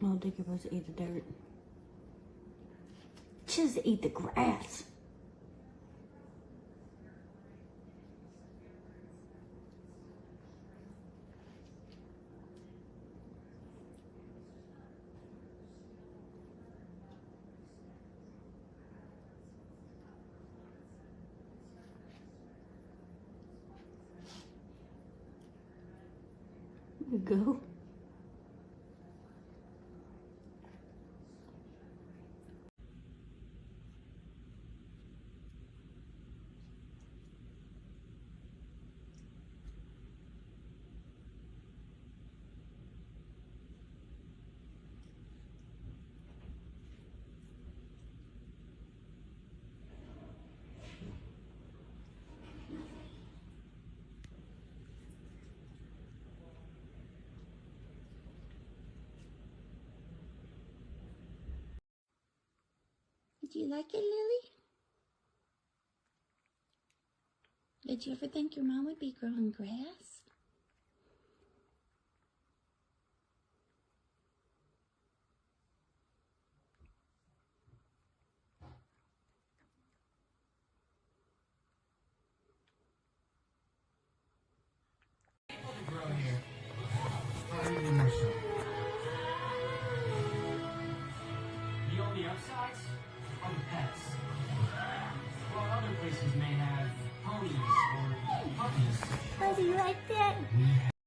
don't think you're supposed to eat the dirt. Just eat the grass. There you go. Do you like it, Lily? Did you ever think your mom would be growing grass? Grow here. Or even more so. The only upsides are the pets. While other places may have ponies or puppies. Oh, do you like that?